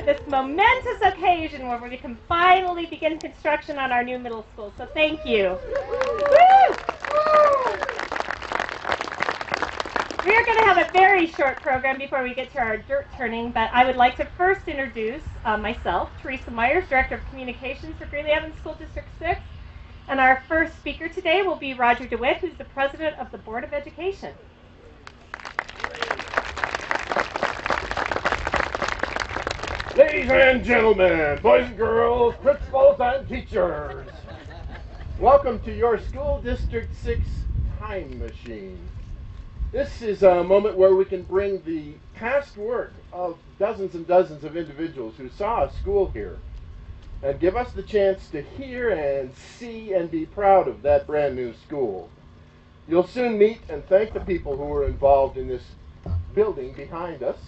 this momentous occasion where we can finally begin construction on our new middle school. So thank you. Woo! We are going to have a very short program before we get to our dirt turning, but I would like to first introduce myself, Teresa Myers, Director of Communications for Greeley-Evans School District 6. And our first speaker today will be Roger DeWitt, who's the President of the Board of Education. Ladies and gentlemen, boys and girls, principals and teachers, welcome to your School District 6 Time Machine. This is a moment where we can bring the past work of dozens and dozens of individuals who saw a school here and give us the chance to hear and see and be proud of that brand new school. You'll soon meet and thank the people who were involved in this building behind us,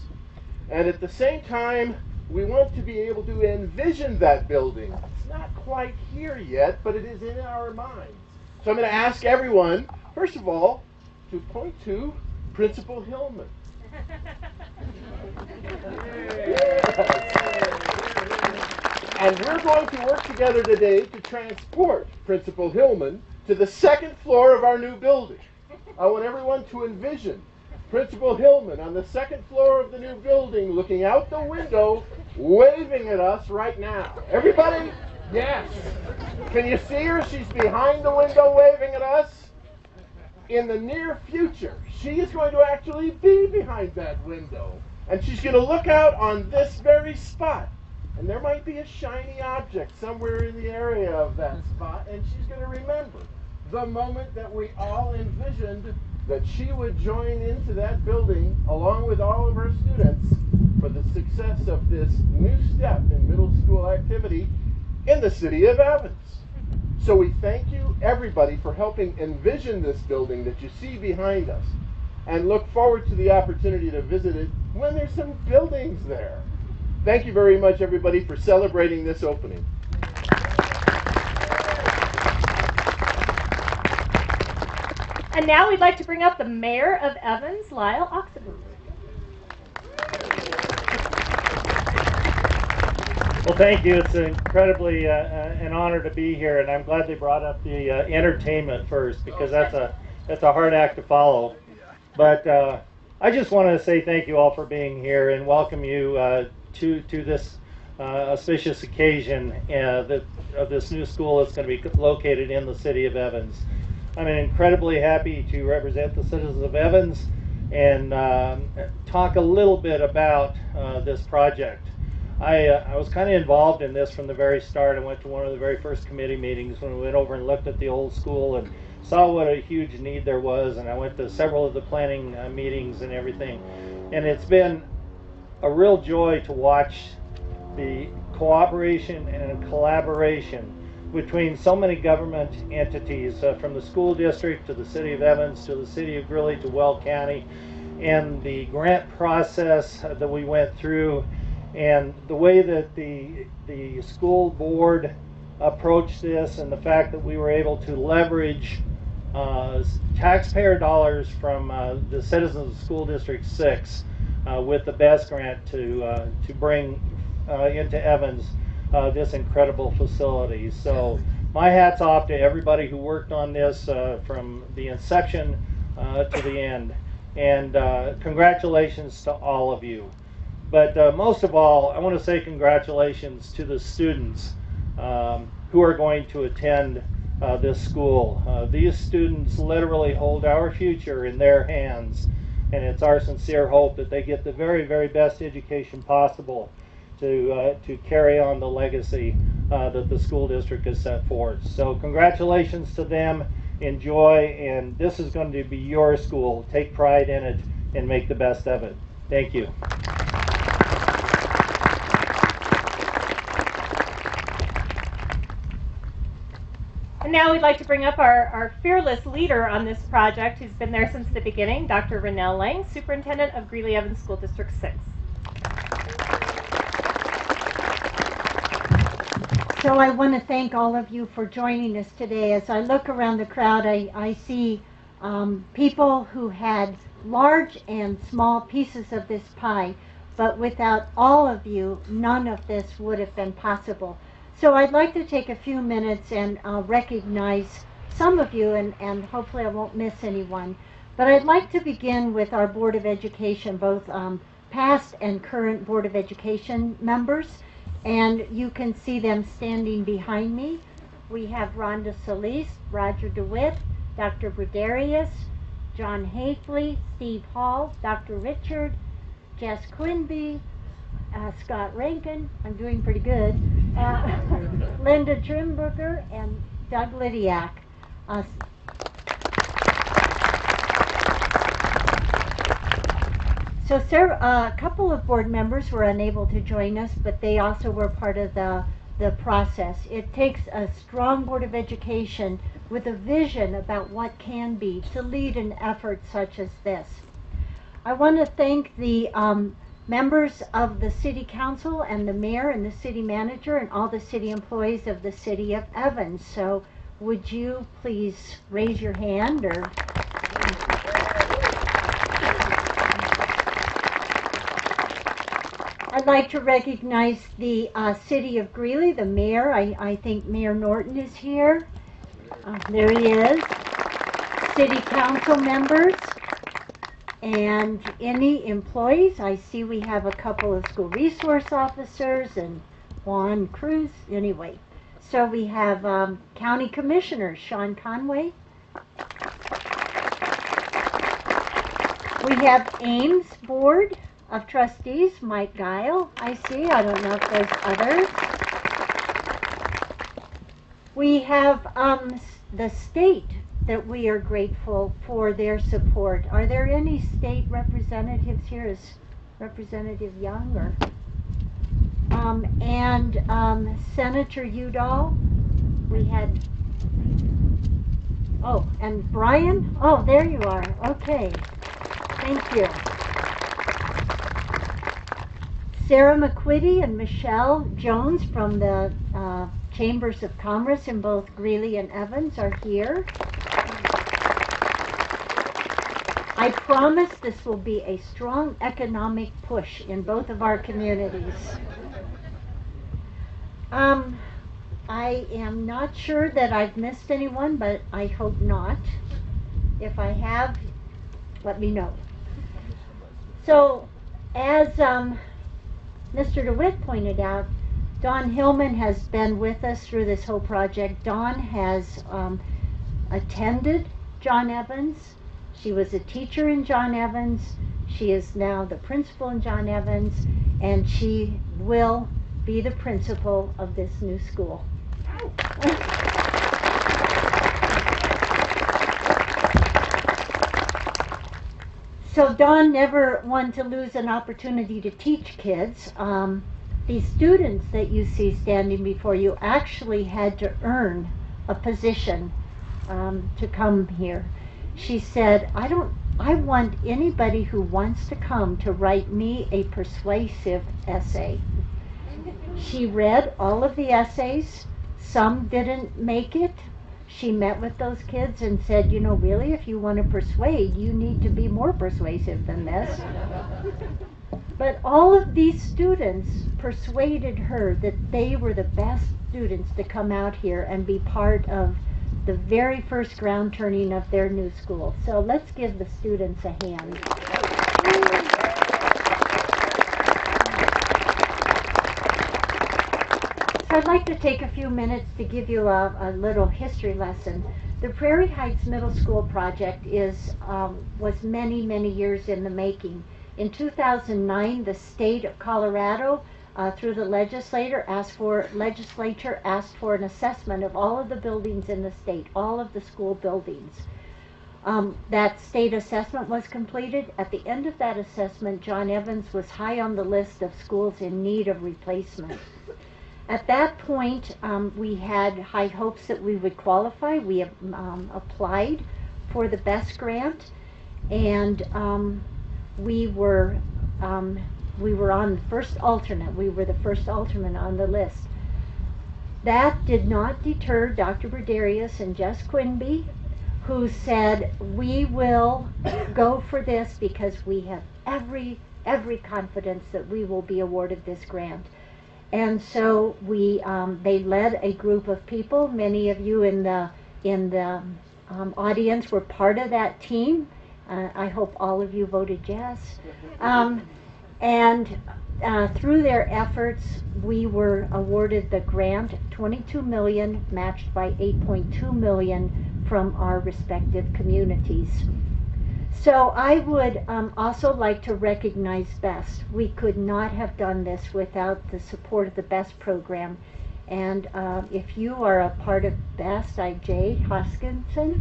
and at the same time, we want to be able to envision that building. It's not quite here yet, but it is in our minds. So I'm going to ask everyone, first of all, to point to Principal Hillman. And we're going to work together today to transport Principal Hillman to the second floor of our new building. I want everyone to envision Principal Hillman on the second floor of the new building looking out the window, waving at us right now. Everybody? Yes. Can you see her? She's behind the window waving at us. In the near future, she is going to actually be behind that window. And she's going to look out on this very spot. And there might be a shiny object somewhere in the area of that spot. And she's going to remember the moment that we all envisioned that she would join into that building along with all of our students for the success of this new step in middle school activity in the city of Evans. So we thank you, everybody, for helping envision this building that you see behind us, and look forward to the opportunity to visit it when there's some buildings there. Thank you very much, everybody, for celebrating this opening. And now we'd like to bring up the Mayor of Evans, Lyle Oxenboom. Well, thank you. It's incredibly an honor to be here, and I'm glad they brought up the entertainment first, because that's a hard act to follow. But I just want to say thank you all for being here and welcome you to this auspicious occasion of this new school that's going to be located in the city of Evans. I'm incredibly happy to represent the citizens of Evans and talk a little bit about this project. I was kind of involved in this from the very start. I went to one of the very first committee meetings when we went over and looked at the old school and saw what a huge need there was, and I went to several of the planning meetings and everything. And it's been a real joy to watch the cooperation and collaboration between so many government entities, from the school district to the city of Evans to the city of Greeley to Weld County, and the grant process that we went through, and the way that the school board approached this, and the fact that we were able to leverage taxpayer dollars from the citizens of School District 6 with the BEST grant to bring into Evans this incredible facility. So my hat's off to everybody who worked on this from the inception to the end, and congratulations to all of you. But most of all, I want to say congratulations to the students who are going to attend this school. These students literally hold our future in their hands, and it's our sincere hope that they get the very, very best education possible to carry on the legacy that the school district has set forth. So congratulations to them, enjoy, and this is going to be your school. Take pride in it and make the best of it. Thank you. And now we'd like to bring up our fearless leader on this project, who's been there since the beginning, Dr. Rennell Lang, Superintendent of Greeley-Evans School District 6. So I want to thank all of you for joining us today. As I look around the crowd, I see people who had large and small pieces of this pie. but without all of you, none of this would have been possible. So I'd like to take a few minutes and recognize some of you, and hopefully I won't miss anyone. But I'd like to begin with our Board of Education, both past and current Board of Education members. And you can see them standing behind me. We have Rhonda Solis, Roger DeWitt, Dr. Broderius, John Hafley, Steve Hall, Dr. Richard, Jess Quinby, Scott Rankin, I'm doing pretty good, Linda Trimbrooker, and Doug Lydiak. So a couple of board members were unable to join us, but they also were part of the process. It takes a strong Board of Education with a vision about what can be to lead an effort such as this. I want to thank the members of the City Council and the Mayor and the City Manager and all the city employees of the City of Evans. So would you please raise your hand or... I'd like to recognize the City of Greeley, the Mayor. I think Mayor Norton is here. There he is. City Council members and any employees. I see we have a couple of school resource officers and Juan Cruz. Anyway, so we have County Commissioners, Sean Conway. We have Ames Board of Trustees, Mike Guile, I see. I don't know if there's others. We have the state that we are grateful for their support. Are there any state representatives here? Is Representative Young or Senator Udall? We had, oh, and Brian? Oh, there you are. Okay. Thank you. Sarah McQuitty and Michelle Jones from the Chambers of Commerce in both Greeley and Evans are here. I promise this will be a strong economic push in both of our communities. I am not sure that I've missed anyone, but I hope not. If I have, let me know. So, as Mr. DeWitt pointed out, Dawn Hillman has been with us through this whole project. Dawn has attended John Evans. She was a teacher in John Evans. She is now the principal in John Evans, and she will be the principal of this new school. So Dawn never wanted to lose an opportunity to teach kids. These students that you see standing before you actually had to earn a position to come here. She said, I want anybody who wants to come to write me a persuasive essay. She read all of the essays. Some didn't make it. She met with those kids and said, you know, really, if you want to persuade, you need to be more persuasive than this. But all of these students persuaded her that they were the best students to come out here and be part of the very first ground turning of their new school. So let's give the students a hand. So I'd like to take a few minutes to give you a little history lesson. The Prairie Heights Middle School project was many, many years in the making. In 2009, the state of Colorado, through the legislature, asked for an assessment of all of the buildings in the state, all of the school buildings. That state assessment was completed. At the end of that assessment, John Evans was high on the list of schools in need of replacement. At that point, we had high hopes that we would qualify. We have applied for the BEST grant, and we were on the first alternate. We were the first alternate on the list. That did not deter Dr. Broderius and Jess Quinby, who said, we will go for this because we have every every confidence that we will be awarded this grant. And so they led a group of people. Many of you in the audience were part of that team. I hope all of you voted yes. And through their efforts, we were awarded the grant, $22 million, matched by $8.2 million from our respective communities. So I would also like to recognize BEST. We could not have done this without the support of the BEST program. And if you are a part of BEST, Jade Hoskinson,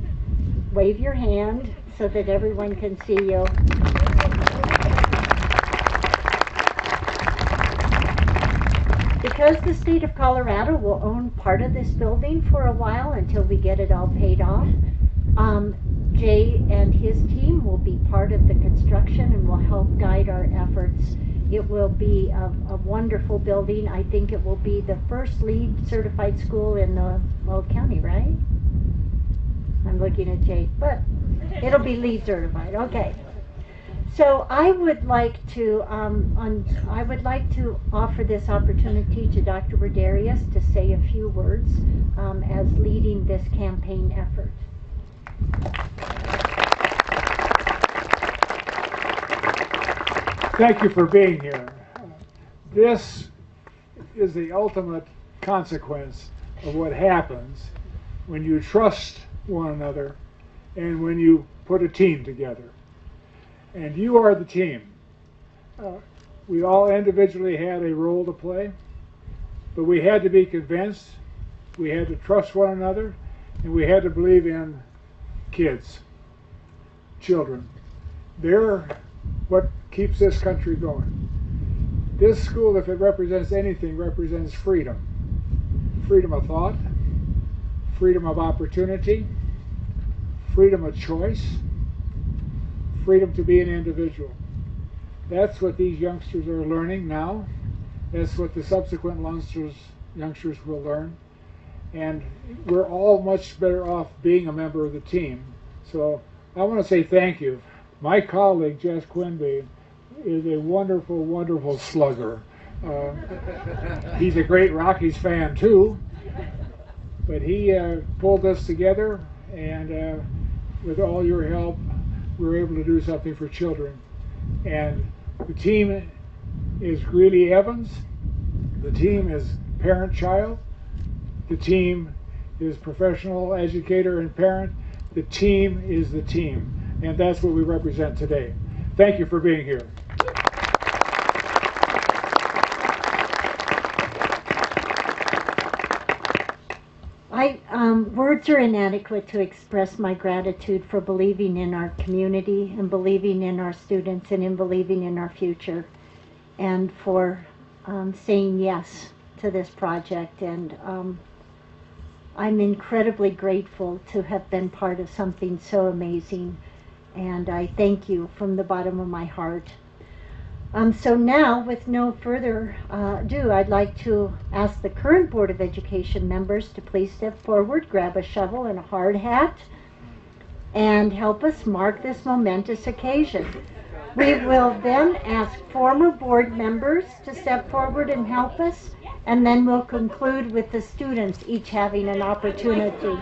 wave your hand so that everyone can see you. Because the state of Colorado will own part of this building for a while until we get it all paid off, Jay and his team will be part of the construction and will help guide our efforts. It will be a wonderful building. I think it will be the first LEED certified school in the Weld County, right? I'm looking at Jay, but it'll be LEED certified. Okay. So I would like to offer this opportunity to Dr. Rodarius to say a few words as leading this campaign effort. Thank you for being here. This is the ultimate consequence of what happens when you trust one another and when you put a team together. And you are the team. We all individually had a role to play, but we had to be convinced, we had to trust one another, and we had to believe in kids, children. They're what keeps this country going. This school, if it represents anything, represents freedom. Freedom of thought, freedom of opportunity, freedom of choice, freedom to be an individual. That's what these youngsters are learning now. That's what the subsequent youngsters will learn. And we're all much better off being a member of the team. So I want to say thank you. My colleague, Jess Quinby, is a wonderful, wonderful slugger. He's a great Rockies fan too. But he pulled us together, and with all your help, we were able to do something for children. And the team is Greeley-Evans. The team is parent-child. The team is professional educator and parent. The team is the team. And that's what we represent today. Thank you for being here. Words are inadequate to express my gratitude for believing in our community and believing in our students and in believing in our future, and for saying yes to this project. And I'm incredibly grateful to have been part of something so amazing, and I thank you from the bottom of my heart. So now, with no further ado, I'd like to ask the current Board of Education members to please step forward, grab a shovel and a hard hat, and help us mark this momentous occasion. We will then ask former board members to step forward and help us, and then we'll conclude with the students each having an opportunity.